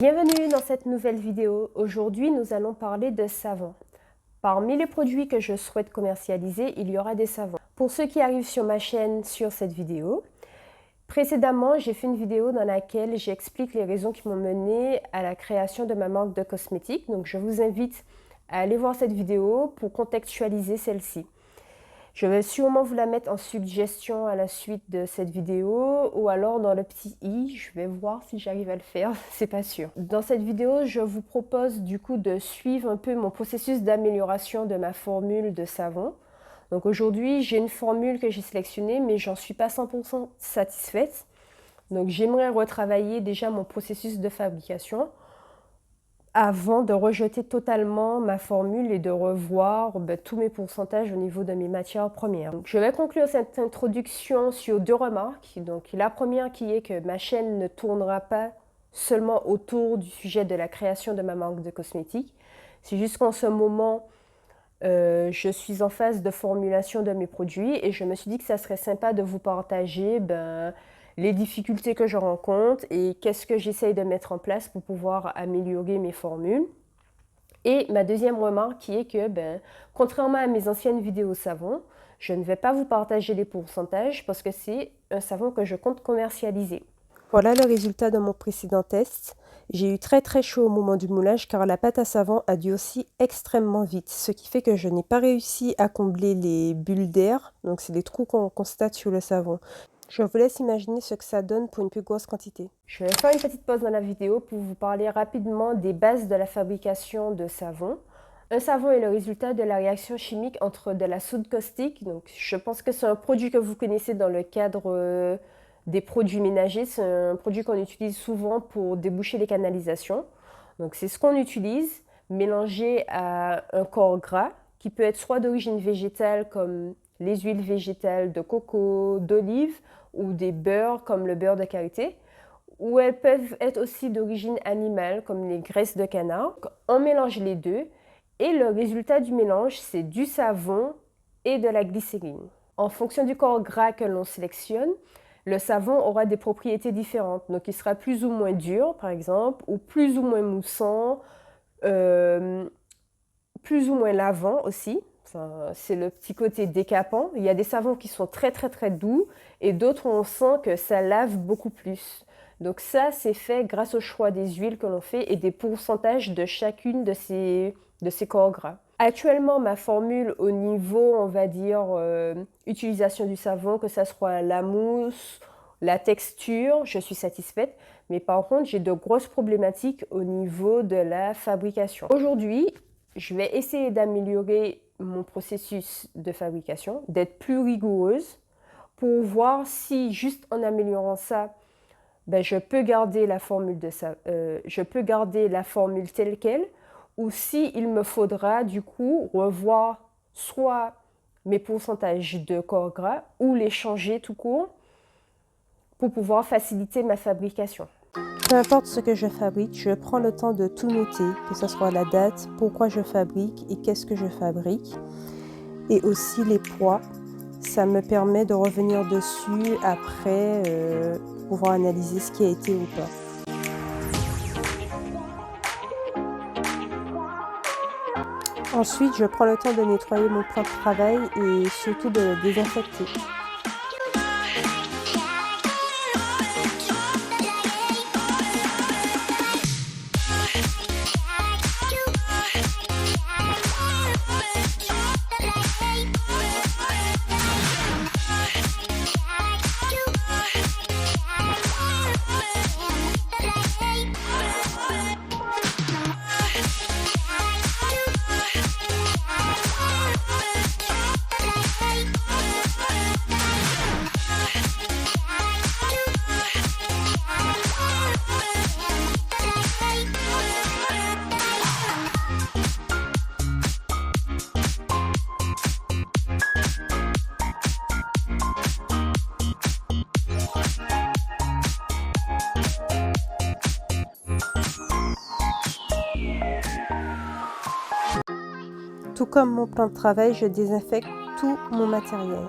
Bienvenue dans cette nouvelle vidéo. Aujourd'hui, nous allons parler de savon. Parmi les produits que je souhaite commercialiser, il y aura des savons. Pour ceux qui arrivent sur ma chaîne sur cette vidéo, précédemment, j'ai fait une vidéo dans laquelle j'explique les raisons qui m'ont mené à la création de ma marque de cosmétiques. Donc, je vous invite à aller voir cette vidéo pour contextualiser celle-ci. Je vais sûrement vous la mettre en suggestion à la suite de cette vidéo ou alors dans le petit i. Je vais voir si j'arrive à le faire, c'est pas sûr. Dans cette vidéo, je vous propose du coup de suivre un peu mon processus d'amélioration de ma formule de savon. Donc aujourd'hui, j'ai une formule que j'ai sélectionnée, mais j'en suis pas 100% satisfaite. Donc j'aimerais retravailler déjà mon processus de fabrication avant de rejeter totalement ma formule et de revoir tous mes pourcentages au niveau de mes matières premières. Donc, je vais conclure cette introduction sur deux remarques. Donc, la première qui est que ma chaîne ne tournera pas seulement autour du sujet de la création de ma marque de cosmétiques. C'est juste qu'en ce moment, je suis en phase de formulation de mes produits et je me suis dit que ça serait sympa de vous partager les difficultés que je rencontre et qu'est-ce que j'essaye de mettre en place pour pouvoir améliorer mes formules. Et ma deuxième remarque qui est que, contrairement à mes anciennes vidéos savon, je ne vais pas vous partager les pourcentages parce que c'est un savon que je compte commercialiser. Voilà le résultat de mon précédent test. J'ai eu très chaud au moment du moulage car la pâte à savon a durci extrêmement vite, ce qui fait que je n'ai pas réussi à combler les bulles d'air, donc c'est des trous qu'on constate sur le savon. Je vous laisse imaginer ce que ça donne pour une plus grosse quantité. Je vais faire une petite pause dans la vidéo pour vous parler rapidement des bases de la fabrication de savon. Un savon est le résultat de la réaction chimique entre de la soude caustique. Donc, je pense que c'est un produit que vous connaissez dans le cadre des produits ménagers. C'est un produit qu'on utilise souvent pour déboucher les canalisations. Donc, c'est ce qu'on utilise mélangé à un corps gras qui peut être soit d'origine végétale comme les huiles végétales de coco, d'olive ou des beurres comme le beurre de karité, ou elles peuvent être aussi d'origine animale comme les graisses de canard. On mélange les deux et le résultat du mélange, c'est du savon et de la glycérine. En fonction du corps gras que l'on sélectionne, le savon aura des propriétés différentes. Donc, il sera plus ou moins dur, par exemple, ou plus ou moins moussant, plus ou moins lavant aussi. C'est le petit côté décapant. Il y a des savons qui sont très doux et d'autres où on sent que ça lave beaucoup plus. Donc ça, c'est fait grâce au choix des huiles que l'on fait et des pourcentages de chacune de ces corps gras. Actuellement, ma formule au niveau, on va dire, utilisation du savon, que ça soit la mousse, la texture, je suis satisfaite. Mais par contre, j'ai de grosses problématiques au niveau de la fabrication. Aujourd'hui, je vais essayer d'améliorer mon processus de fabrication, d'être plus rigoureuse pour voir si juste en améliorant ça, je peux garder la formule telle quelle, ou si il me faudra du coup revoir soit mes pourcentages de corps gras ou les changer tout court pour pouvoir faciliter ma fabrication. Peu importe ce que je fabrique, je prends le temps de tout noter, que ce soit la date, pourquoi je fabrique et qu'est-ce que je fabrique. Et aussi les poids, ça me permet de revenir dessus après pour pouvoir analyser ce qui a été ou pas. Ensuite, je prends le temps de nettoyer mon plan de travail et surtout de le désinfecter. Tout comme mon plan de travail, je désinfecte tout mon matériel.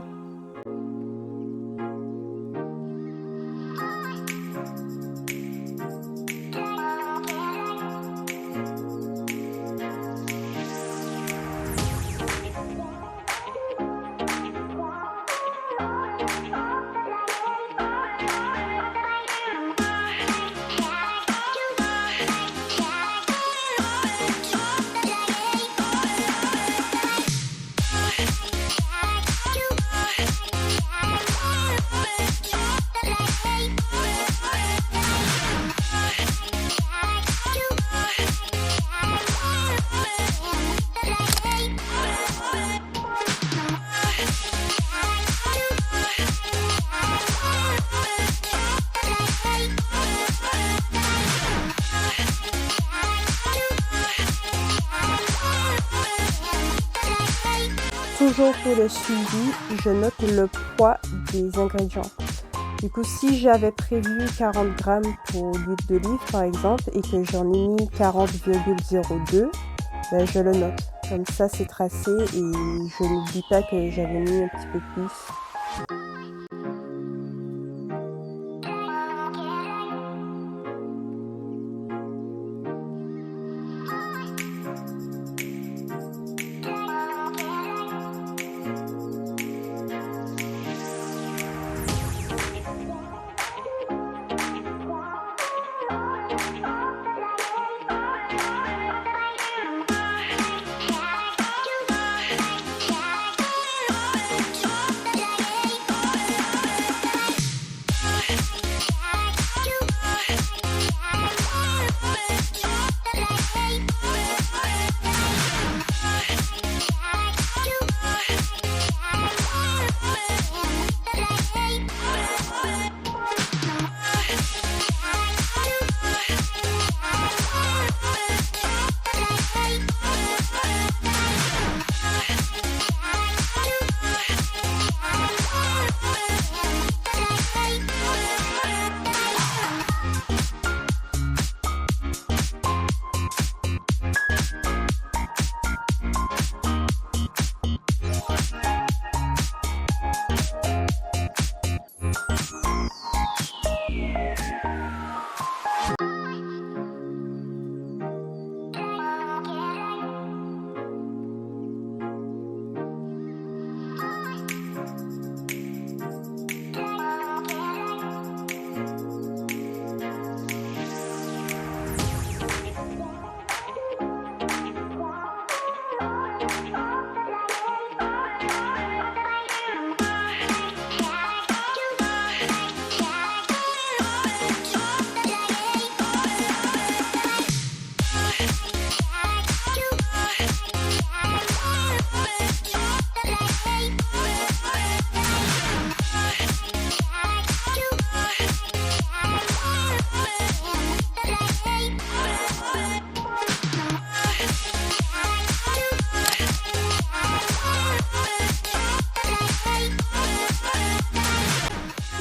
Toujours pour le suivi, je note le poids des ingrédients. Du coup, si j'avais prévu 40 g pour l'huile d'olive par exemple et que j'en ai mis 40,02, ben, je le note. Comme ça, c'est tracé et je n'oublie pas que j'avais mis un petit peu plus.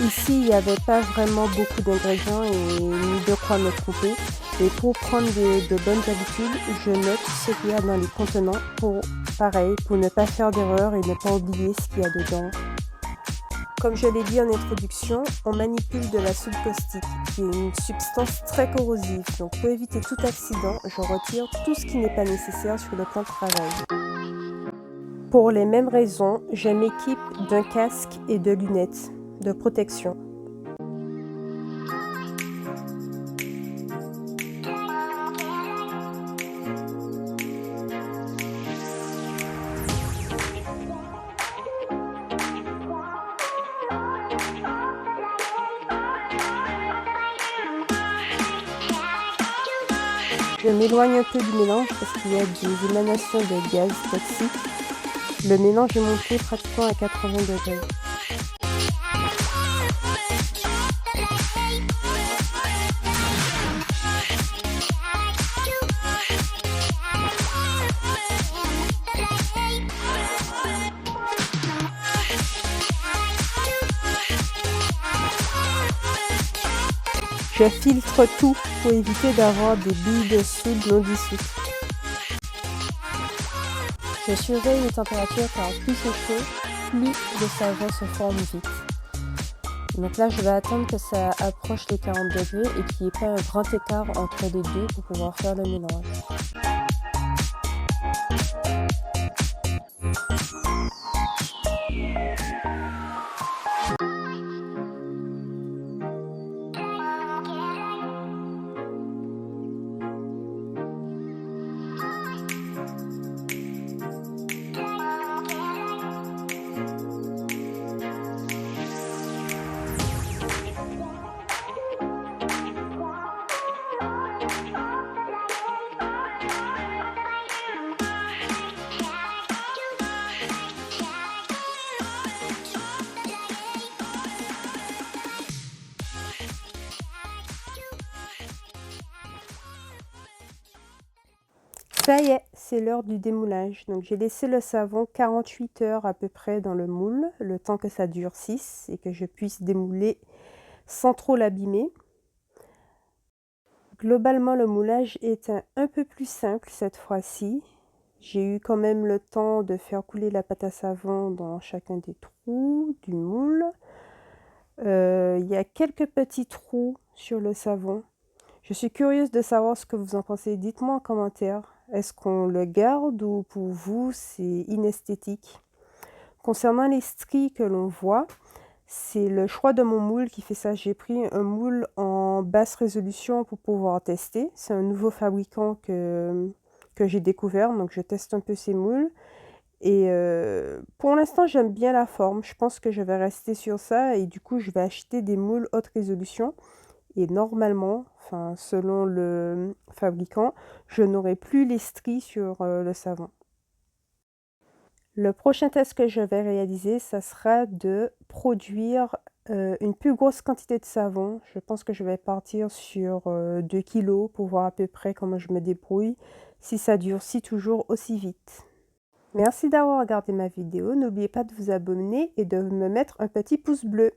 Ici, il n'y avait pas vraiment beaucoup d'ingrédients et ni de quoi me tromper. Et pour prendre de bonnes habitudes, je note ce qu'il y a dans les contenants pour ne pas faire d'erreur et ne pas oublier ce qu'il y a dedans. Comme je l'ai dit en introduction, on manipule de la soude caustique, qui est une substance très corrosive. Donc pour éviter tout accident, je retire tout ce qui n'est pas nécessaire sur le plan de travail. Pour les mêmes raisons, je m'équipe d'un casque et de lunettes de protection. Je m'éloigne un peu du mélange parce qu'il y a des émanations de gaz toxiques. Le mélange est monté pratiquement à 80 degrés. Je filtre tout pour éviter d'avoir des billes de soude non dissoutes. Je surveille les températures car plus c'est chaud, plus le savon se forme vite. Donc là, je vais attendre que ça approche les 40 degrés et qu'il n'y ait pas un grand écart entre les deux pour pouvoir faire le mélange. Ça y est, c'est l'heure du démoulage. Donc j'ai laissé le savon 48 heures à peu près dans le moule, le temps que ça durcisse et que je puisse démouler sans trop l'abîmer. Globalement, le moulage est un peu plus simple cette fois-ci. J'ai eu quand même le temps de faire couler la pâte à savon dans chacun des trous du moule. Il y a quelques petits trous sur le savon. Je suis curieuse de savoir ce que vous en pensez. Dites-moi en commentaire. Est-ce qu'on le garde ou pour vous c'est inesthétique? Concernant les stries que l'on voit, c'est le choix de mon moule qui fait ça. J'ai pris un moule en basse résolution pour pouvoir tester. C'est un nouveau fabricant que j'ai découvert, donc je teste un peu ces moules. Et pour l'instant, j'aime bien la forme. Je pense que je vais rester sur ça et du coup, je vais acheter des moules haute résolution. Et normalement, enfin, selon le fabricant, je n'aurai plus les stries sur le savon. Le prochain test que je vais réaliser, ça sera de produire une plus grosse quantité de savon. Je pense que je vais partir sur 2 kilos pour voir à peu près comment je me débrouille, si ça durcit toujours aussi vite. Merci d'avoir regardé ma vidéo. N'oubliez pas de vous abonner et de me mettre un petit pouce bleu.